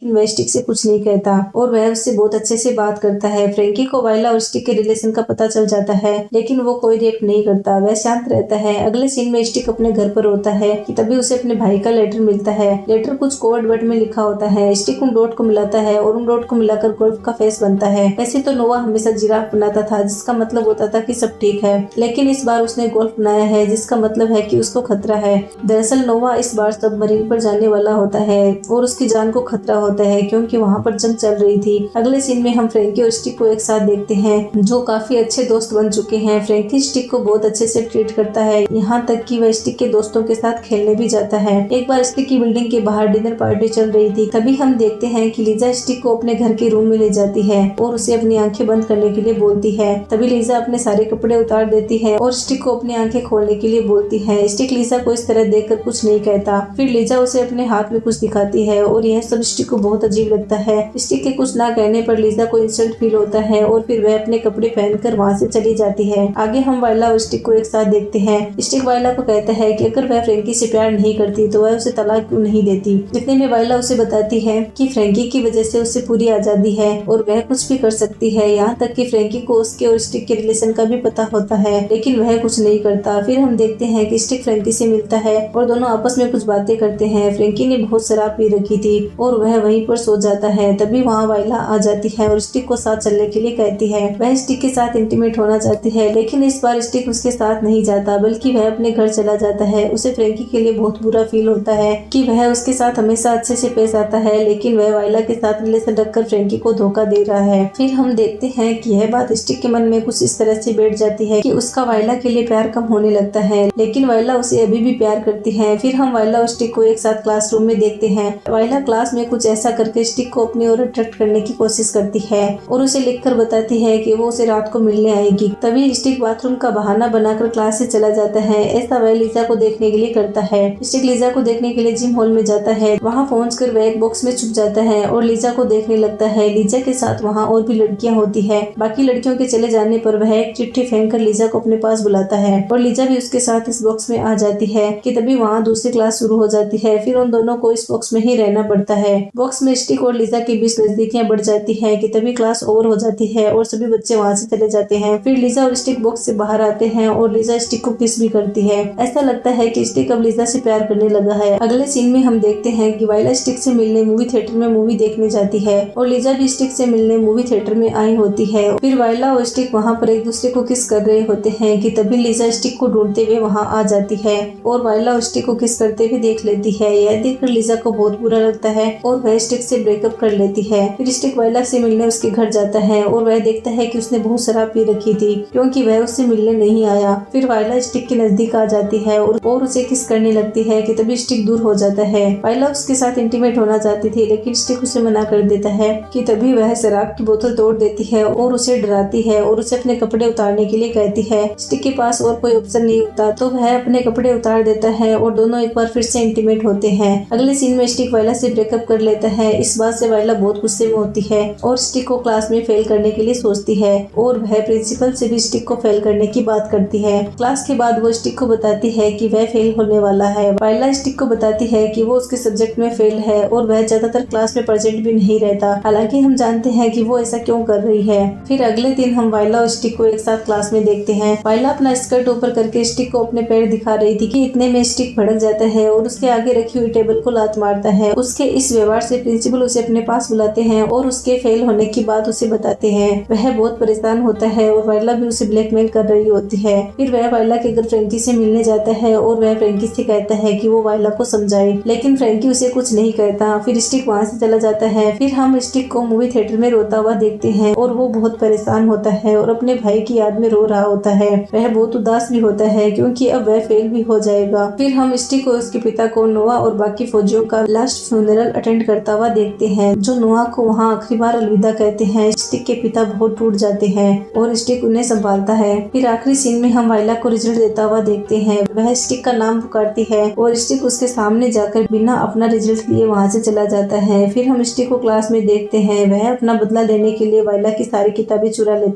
वह स्टिक से कुछ नहीं कहता और वह उससे बहुत अच्छे से बात करता है। फ्रैंकी को वायला और स्टिक के रिलेशन का पता चल जाता है, लेकिन वो कोई रिएक्ट नहीं करता, वह शांत रहता है। अगले सीन में स्टिक अपने घर पर होता है कि तभी उसे अपने भाई का लेटर मिलता है। लेटर कुछ कोड वर्ड में लिखा होता है। स्टिक उन डॉट को मिलाता है और उन डॉट को मिलाकर गोल्फ का फेस बनता है। वैसे तो नोवा हमेशा जिराफ बनाता था, जिसका मतलब होता था कि सब ठीक है, लेकिन इस बार उसने गोल्फ बनाया है, जिसका मतलब है कि उसको खतरा है। दरअसल नोवा इस बार सबमरीन पर जाने वाला होता है और उसकी जान को खतरा होता है, क्योंकि वहाँ पर जंग चल रही थी। अगले सीन में हम फ्रैंकी और स्टिक को एक साथ देखते हैं, जो काफी अच्छे दोस्त बन चुके हैं। फ्रैंकी स्टिक को बहुत अच्छे से ट्रीट करता है, यहाँ तक कि वह स्टिक के दोस्तों के साथ खेलने भी जाता है। एक बार स्टिक की बिल्डिंग के बाहर डिनर पार्टी चल रही थी, तभी हम देखते हैं कि लीजा स्टिक को अपने घर के रूम में ले जाती है और उसे अपनी आंखें बंद करने के लिए बोलती है। तभी लीजा अपने सारे कपड़े उतार देती है और स्टिक को अपनी आंखें खोलने के लिए बोलती है। स्टिक लीजा को इस तरह देखकर कुछ नहीं कहता। फिर लीजा उसे अपने हाथ में कुछ दिखाती है और यह सब स्टिक को बहुत अजीब लगता है। स्टिक के कुछ ना कहने पर लीजा को इंसल्ट फील होता है और फिर वह अपने कपड़े पहनकर वहाँ से चली जाती है। आगे हम वायला और स्टिक को एक साथ देखते हैं। स्टिक वायला को कहता है कि अगर वह फ्रैंकी से प्यार नहीं करती तो वह उसे तलाक क्यों नहीं देती। इतने में वायला उसे बताती है कि फ्रैंकी की वजह से उसे पूरी आजादी है और वह कुछ भी कर सकती है, यहाँ तक कि फ्रैंकी को उसके और स्टिक के रिलेशन का भी पता होता है, लेकिन वह कुछ नहीं करता। फिर हम देखते हैं कि स्टिक फ्रैंकी से मिलता है और दोनों आपस में कुछ बातें करते हैं। फ्रैंकी ने बहुत शराब पी रखी थी और वह वहीं पर सो जाता है। तभी वहाँ वायला आ जाती है और स्टिक को साथ चलने के लिए कहती है। वह स्टिक के साथ इंटीमेट होना चाहती है, लेकिन इस बार स्टिक उसके साथ नहीं जाता, बल्कि वह अपने घर चला जाता है। उसे फ्रैंकी के लिए बहुत बुरा फील होता है कि वह उसके साथ हमेशा अच्छे से पेश आता है, लेकिन वह वायला के साथ रिलेशन रखकर फ्रैंकी को धोखा दे रहा है। फिर हम देखते हैं कि यह बात स्टिक के मन में कुछ इस तरह से बैठ जाती है कि उसका वायला के लिए प्यार कम होने लगता है, लेकिन वायला उसे अभी भी प्यार करती है। फिर हम वायला और स्टिक को एक साथ क्लासरूम में देखते हैं। वायला क्लास में कुछ ऐसा करके स्टिक को अपनी ओर अट्रैक्ट करने की कोशिश करती है और उसे लिखकर बताती है कि वो उसे रात को मिलने आएगी। तभी स्टिक बाथरूम का बहाना बनाकर क्लास से चला जाता है। ऐसा वह लीजा को देखने के लिए करता है। स्टिक लीजा को देखने के लिए जिम हॉल में जाता है। वहाँ पहुँच कर वह एक बॉक्स में छुप जाता है और लीजा को देखने लगता है। लीजा के साथ वहाँ और भी लड़कियाँ होती है। बाकी लड़कियों के चले जाने पर वह एक चिट्ठी फेंक कर लीजा को अपने पास बुलाता है और लीजा भी उसके साथ इस बॉक्स में आ जाती है कि तभी वहाँ दूसरी क्लास शुरू हो जाती है। फिर उन दोनों को इस बॉक्स में ही रहना पड़ता है। बॉक्स में स्टिक और लीजा के बीच नजदीकियां बढ़ जाती है कि तभी क्लास ओवर हो जाती है और सभी बच्चे वहाँ से चले जाते हैं। फिर लीजा और स्टिक बॉक्स से बाहर आते हैं और लीजा स्टिक को किस भी करती है। ऐसा लगता है कि स्टिक अब लीजा से प्यार करने लगा है। अगले सीन में हम देखते हैं कि वायला स्टिक से मिलने मूवी थिएटर में मूवी देखने जाती है और लीजा भी स्टिक से मिलने मूवी थिएटर में आई होती है। फिर वायला और स्टिक वहाँ पर एक दूसरे को किस कर रहे होते हैं कि तभी लीजा स्टिक को ढूंढते हुए वहाँ आ जाती है और वायला और स्टिक को किस करते हुए देख लेती है। यह देखकर लीजा को बहुत बुरा लगता है और वह स्टिक से ब्रेकअप कर लेती है। फिर स्टिक वायला से मिलने उसके घर जाता है और वह देखता है कि उसने बहुत शराब पी रखी थी, क्योंकि वह उससे मिलने नहीं आया। फिर वायला स्टिक के नजदीक आ जाती है और उसे किस करने लगती है कि तभी स्टिक दूर हो जाता है। वायला उसके साथ इंटीमेट होना चाहती थी, लेकिन स्टिक उसे मना कर देता है कि तभी वह शराब की बोतल तोड़ देती है और उसे डराती है और उसे अपने कपड़े उतारने के लिए कहती है। स्टिक के पास और कोई ऑप्शन नहीं होता तो वह अपने कपड़े उतार देता है और दोनों एक बार फिर से इंटीमेट होते हैं। अगले सीन में स्टिक वायला से ब्रेकअप कर लेता है। इस बात से वायला बहुत गुस्से में होती है और स्टिक को क्लास में फेल करने के लिए सोचती है और वह प्रिंसिपल से भी स्टिक को फेल करने की बात करती है। क्लास के बाद वो स्टिक को बताती है कि वह फेल होने वाला है। वायला स्टिक को बताती है कि वो उसके सब्जेक्ट में फेल है और वह ज्यादातर क्लास में प्रेजेंट भी नहीं रहता। हालांकि हम जानते हैं कि वो ऐसा क्यों कर रही है। फिर अगले दिन हम वायला और स्टिक को एक साथ क्लास में देखते हैं। वायला अपना स्कर्ट ऊपर करके स्टिक को अपने पैर दिखा रही थी कि इतने में स्टिक भड़क जाता है और उसके आगे रखी हुई टेबल को लात मारता है। उसके इस व्यवहार से प्रिंसिपल उसे अपने पास बुलाते हैं और उसके फेल होने की बात उसे बताते हैं। वह बहुत परेशान होता है और वायला भी उसे ब्लैकमेल कर रही होती है। फिर वह वायला के घर फ्रैंकी से मिलने जाता है और वह फ्रैंकी से कहता है कि वो वायला को समझाए, लेकिन फ्रैंकी उसे कुछ नहीं कहता। फिर स्टिक वहाँ से चला जाता है। फिर हम स्टिक को मूवी थिएटर में रोता हुआ देखते हैं और वो बहुत परेशान होता है और अपने भाई की याद में रो रहा होता है। वह बहुत उदास भी होता है क्योंकि अब वह फेल भी हो जाएगा। फिर हम स्टिक और उसके पिता को नोआ और बाकी फौजियों का लास्ट फ्यूनरल अटेंड करता हुआ देखते हैं, जो नोआ को वहाँ आखिरी बार अलविदा कहते हैं। स्टिक के पिता बहुत टूट जाते हैं और स्टिक उन्हें संभालता है। फिर आखिरी सीन में हम वायला को रिजल्ट देता हुआ देखते हैं। वह स्टिक का नाम पुकारती है और स्टिक उसके सामने जाकर बिना अपना रिजल्ट लिए वहाँ से चला जाता है। फिर हम स्टिक को क्लास में देखते हैं। वह अपना बदला लेने के लिए वायला की सारी किताबें चुरा लेता है।